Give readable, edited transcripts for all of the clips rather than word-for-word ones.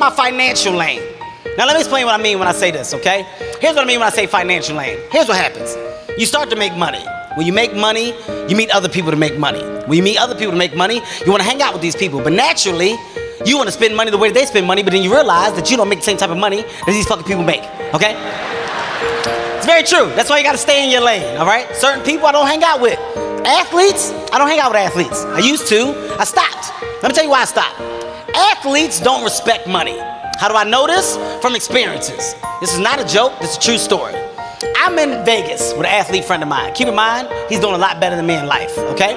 my financial lane. Now let me explain what I mean when I say this, okay? Here's what I mean when I say financial lane. Here's what happens. You start to make money. When you make money, you meet other people to make money. When you meet other people to make money, you want to hang out with these people. But naturally, you want to spend money the way they spend money, but then you realize that you don't make the same type of money that these fucking people make, okay? It's very true. That's why you got to stay in your lane, all right? Certain people I don't hang out with. Athletes, I don't hang out with athletes. I used to. I stopped. Let me tell you why I stopped. Athletes don't respect money. How do I know this? From experiences. This is not a joke. This is a true story. I'm in Vegas with an athlete friend of mine. Keep in mind, he's doing a lot better than me in life, okay?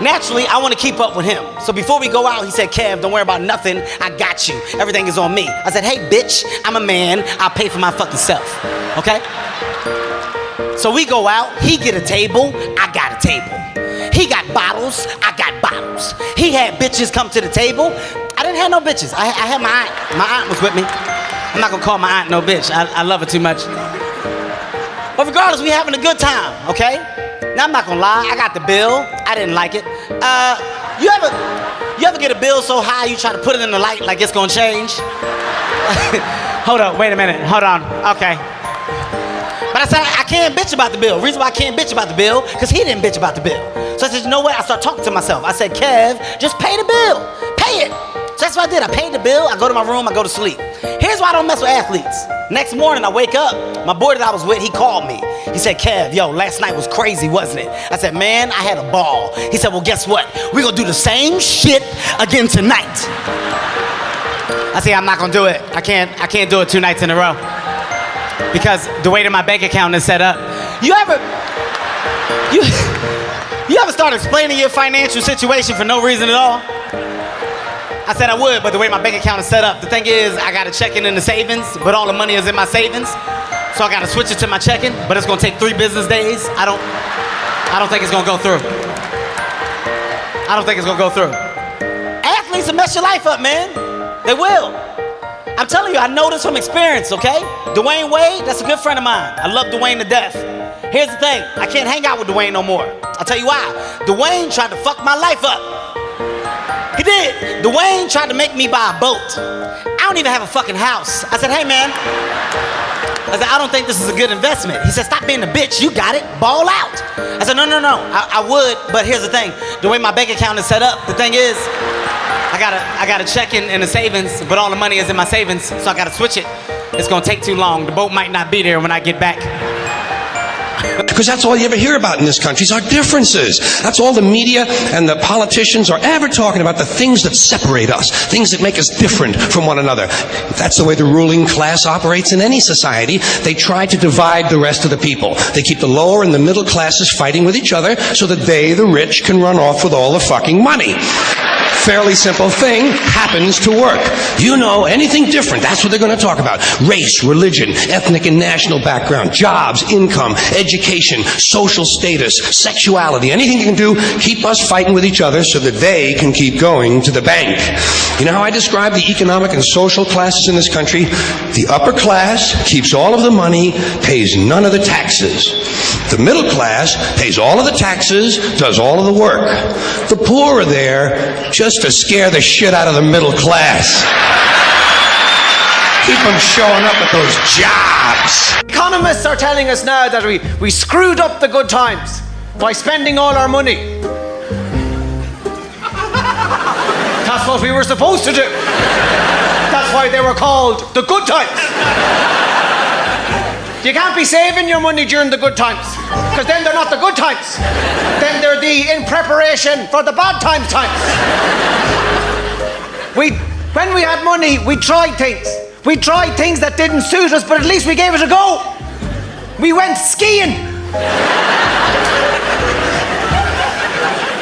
Naturally, I want to keep up with him. So before we go out, he said, Kev, don't worry about nothing. I got you. Everything is on me. I said, hey, bitch, I'm a man. I'll pay for my fucking self, okay? So we go out. He get a table. I got a table. He got bottles. I got bottles. He had bitches come to the table. I didn't have no bitches. I had my aunt. My aunt was with me. I'm not going to call my aunt no bitch. I love her too much. But regardless, we having a good time, okay? Now, I'm not gonna lie, I got the bill. I didn't like it. You ever get a bill so high you try to put it in the light like it's gonna change? Hold up, wait a minute, hold on, okay. But I said, I can't bitch about the bill. Reason why I can't bitch about the bill, because he didn't bitch about the bill. So I said, you know what? I started talking to myself. I said, Kev, just pay the bill. Pay it. So that's what I did. I paid the bill, I go to my room, I go to sleep. Here's why I don't mess with athletes. Next morning, I wake up, my boy that I was with, he called me. He said, Kev, yo, last night was crazy, wasn't it? I said, man, I had a ball. He said, well, guess what? We're gonna do the same shit again tonight. I said, I'm not gonna do it. I can't do it 2 nights in a row. Because the way that my bank account is set up. You ever start explaining your financial situation for no reason at all? I said I would, but the way my bank account is set up, the thing is, I got a checking in the savings, but all the money is in my savings. So I got to switch it to my checking, but it's going to take 3 business days. I don't think it's going to go through. I don't think it's going to go through. Athletes will mess your life up, man. They will. I'm telling you, I know this from experience, okay? Dwayne Wade, that's a good friend of mine. I love Dwayne to death. Here's the thing, I can't hang out with Dwayne no more. I'll tell you why. Dwayne tried to fuck my life up. He did. Dwayne tried to make me buy a boat. I don't even have a fucking house. I said, hey, man. I said, I don't think this is a good investment. He said, stop being a bitch. You got it. Ball out. I said, no. I would, but here's the thing. The way my bank account is set up, the thing is, I got a check-in and a savings, but all the money is in my savings, so I got to switch it. It's going to take too long. The boat might not be there when I get back. Because that's all you ever hear about in this country is our differences. That's all the media and the politicians are ever talking about, the things that separate us, things that make us different from one another. If that's the way the ruling class operates in any society, they try to divide the rest of the people. They keep the lower and the middle classes fighting with each other so that they, the rich, can run off with all the fucking money. Fairly simple thing, happens to work. You know, anything different, that's what they're going to talk about. Race, religion, ethnic and national background, jobs, income, education, social status, sexuality, anything you can do, keep us fighting with each other so that they can keep going to the bank. You know how I describe the economic and social classes in this country? The upper class keeps all of the money, pays none of the taxes. The middle class pays all of the taxes, does all of the work. The poor are there just to scare the shit out of the middle class. Keep them showing up at those jobs. Economists are telling us now that we screwed up the good times by spending all our money. That's what we were supposed to do. That's why they were called the good times. You can't be saving your money during the good times, because then they're not the good times. Then they're the in preparation for the bad times. When we had money, we tried things. We tried things that didn't suit us, but at least we gave it a go. We went skiing.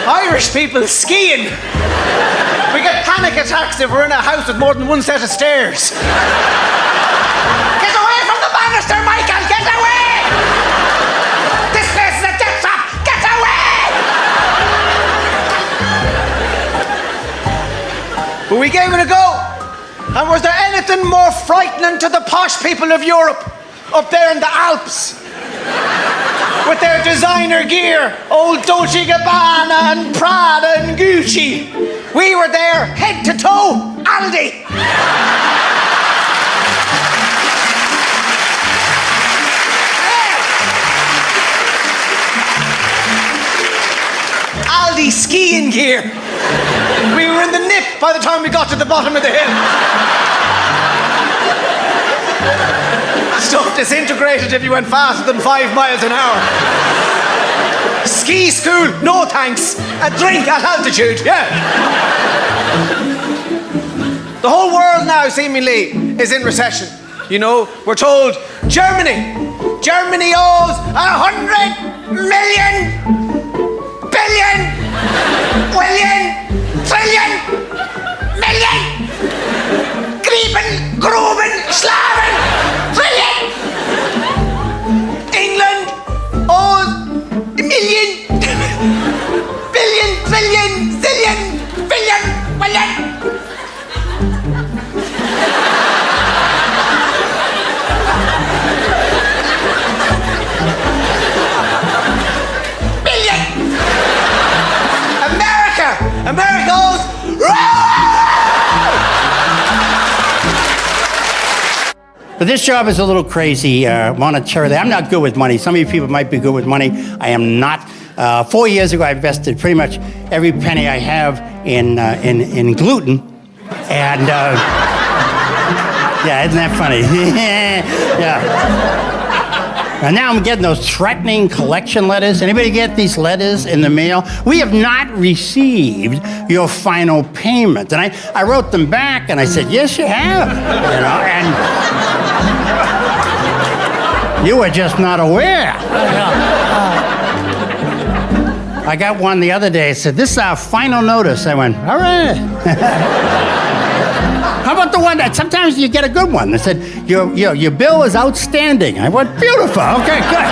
Irish people skiing. We get panic attacks if we're in a house with more than one set of stairs. Get away from the banister, Michael! Get away! This place is a death trap! Get away! But we gave it a go. And was there anything more frightening to the posh people of Europe up there in the Alps? With their designer gear, old Dolce & Gabbana and Prada and Gucci, We were there, head to toe, Aldi. Aldi skiing gear. We were in the nip by the time we got to the bottom of the hill. Stuff disintegrated if you went faster than 5 miles an hour. Ski school, no thanks. A drink at altitude, yeah. The whole world now, seemingly, is in recession. You know, we're told Germany owes 100 million, billion, willion, trillion, million, grieben, gruben, slaven, trillion. England owes a million, billion, trillion, zillion, billion, willion. America goes. But this job is a little crazy, monetarily. I'm not good with money. Some of you people might be good with money. I am not. 4 years ago, I invested pretty much every penny I have in gluten. And, yeah, isn't that funny? Yeah. And now I'm getting those threatening collection letters. Anybody get these letters in the mail? We have not received your final payment. And I wrote them back and I said, yes, you have. You know, and you were just not aware. I got one the other day. It said, this is our final notice. I went, all right. How about the one that sometimes you get a good one that said, your bill is outstanding? I went, beautiful. Okay, good.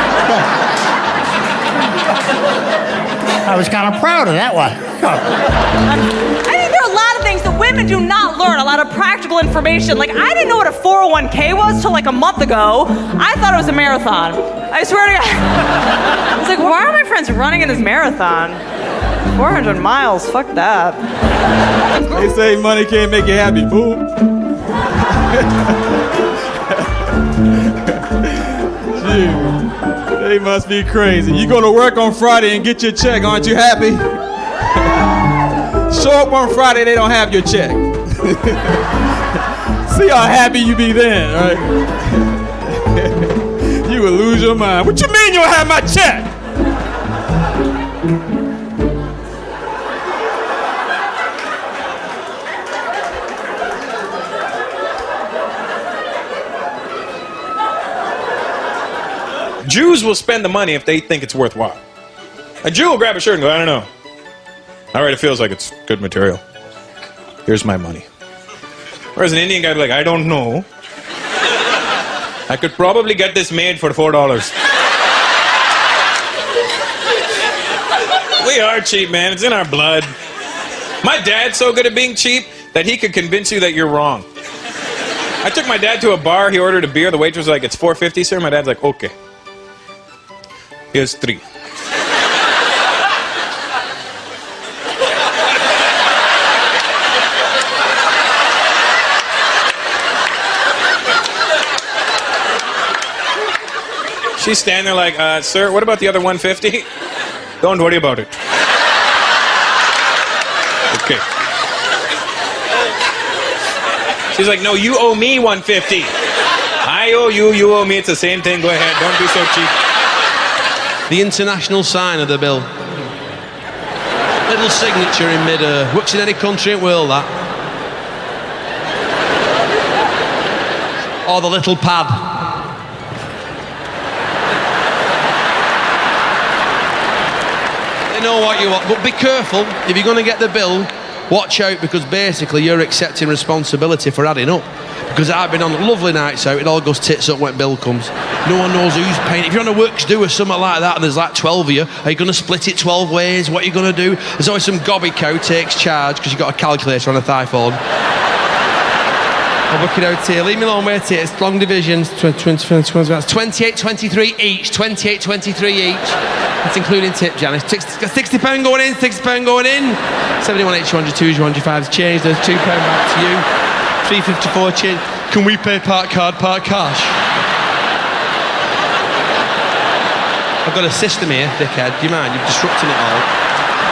I was kind of proud of that one. I think there are a lot of things that women do not learn, a lot of practical information. Like, I didn't know what a 401k was till like a month ago. I thought it was a marathon. I swear to God. I was like, why are my friends running in this marathon? 400 miles, fuck that. They say money can't make you happy, fool. Gee, they must be crazy. You go to work on Friday and get your check, aren't you happy? Show up on Friday, they don't have your check. See how happy you be then, right? You will lose your mind. What you mean you don't have my check? Jews will spend the money if they think it's worthwhile. A Jew will grab a shirt and go, I don't know. All right, it feels like it's good material. Here's my money. Whereas an Indian guy would be like, I don't know. I could probably get this made for $4. We are cheap, man. It's in our blood. My dad's so good at being cheap that he could convince you that you're wrong. I took my dad to a bar. He ordered a beer. The waitress was like, it's $4.50, sir. My dad's like, okay. Here's 3. She's standing there like, sir, what about the other 150? Don't worry about it. Okay. She's like, no, you owe me 150. I owe you, you owe me. It's the same thing. Go ahead. Don't be so cheap. The international sign of the bill. Little signature in mid-air. Works in any country in the world, that. Or the little pad. They know what you want, but be careful. If you're going to get the bill, watch out, because basically you're accepting responsibility for adding up. Because I've been on lovely nights out, it all goes tits up when bill comes. No one knows who's paying. If you're on a works do or something like that and there's like 12 of you, are you going to split it 12 ways? What are you going to do? There's always some gobby cow takes charge because you've got a calculator on a thigh phone. I'll work it out here. Leave me alone, wait here. It's long divisions. 28, 23 each. 28, 23 each. That's including tip, Janice. £60 going in, £60 going in. 71, 8, 200, 205's change. There's £2 back to you. 354 change. Can we pay part card, part cash? I've got a system here, dickhead. Do you mind? You're disrupting it all.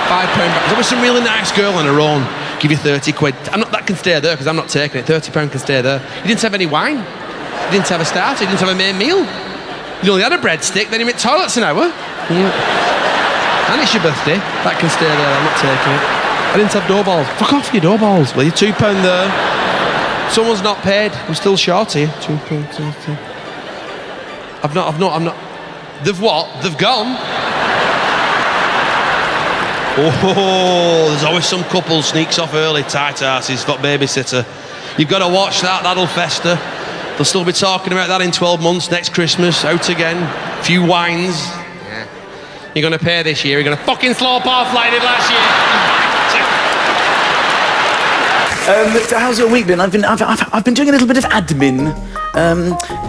£5 back. There's always some really nice girl on her own. Give you 30 quid. That can stay there because I'm not taking it. £30 can stay there. You didn't have any wine. You didn't have a starter. You didn't have a main meal. You only had a breadstick, then you made toilets an hour. And it's your birthday. That can stay there. I'm not taking it. I didn't have dough balls. Fuck off your dough balls. Well, you're £2 there. Someone's not paid. I'm still short here. £2. I'm not. They've what? They've gone. Oh, there's always some couple sneaks off early, tight asses, got babysitter. You've got to watch that, that'll fester. They'll still be talking about that in 12 months, next Christmas, out again, a few wines. Yeah. You're going to pay this year, you're going to fucking slope off like you did last year. So how's your week been? I've been doing a little bit of admin.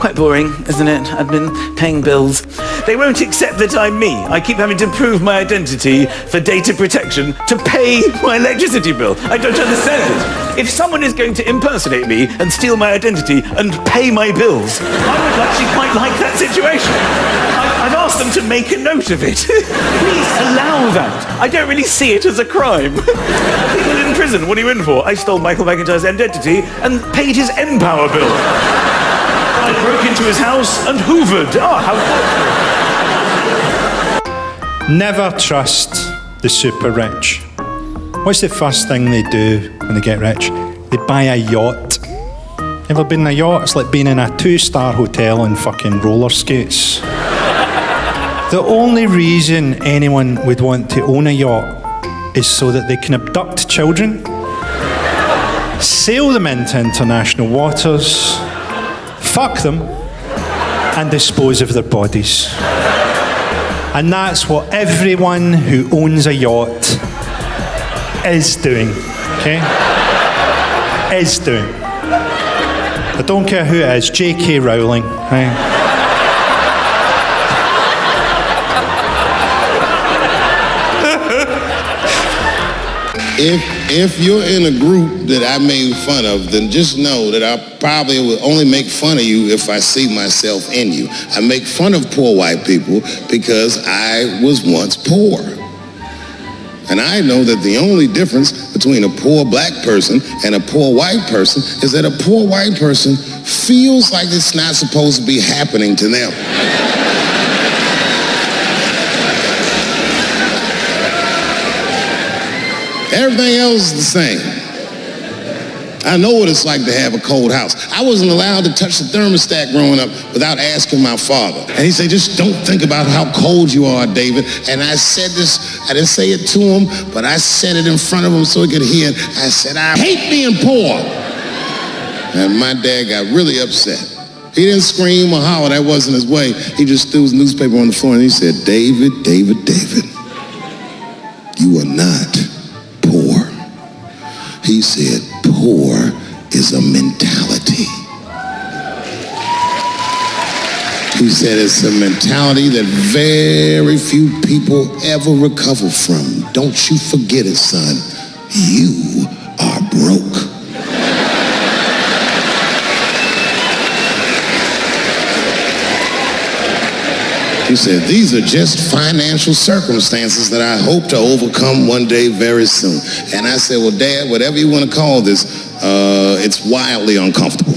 Quite boring, isn't it? Admin, paying bills. They won't accept that I'm me. I keep having to prove my identity for data protection to pay my electricity bill. I don't understand it. If someone is going to impersonate me and steal my identity and pay my bills, I would actually quite like that situation. I've asked them to make a note of it. Please allow that. I don't really see it as a crime. People in prison, what are you in for? I stole Michael Mcintyre's identity and paid his Empower bill. I broke into his house and hoovered. Oh, how thoughtful. Never trust the super rich. What's the first thing they do when they get rich? They buy a yacht. Ever been in a yacht? It's like being in a 2-star hotel on fucking roller skates. The only reason anyone would want to own a yacht is so that they can abduct children, sail them into international waters, fuck them, and dispose of their bodies. And that's what everyone who owns a yacht is doing, okay? Is doing. I don't care who it is, J.K. Rowling, right? If you're in a group that I made fun of, then just know that I probably will only make fun of you if I see myself in you. I make fun of poor white people because I was once poor. And I know that the only difference between a poor black person and a poor white person is that a poor white person feels like it's not supposed to be happening to them. Everything else is the same. I know what it's like to have a cold house. I wasn't allowed to touch the thermostat growing up without asking my father. And he said, just don't think about how cold you are, David. And I said this, I didn't say it to him, but I said it in front of him so he could hear it. I said, I hate being poor. And my dad got really upset. He didn't scream or holler, that wasn't his way. He just threw his newspaper on the floor and he said, David, you are not poor. He said, poor is a mentality. He said it's a mentality that very few people ever recover from. Don't you forget it, son. You are broke. He said, these are just financial circumstances that I hope to overcome one day very soon. And I said, well, Dad, whatever you want to call this, it's wildly uncomfortable.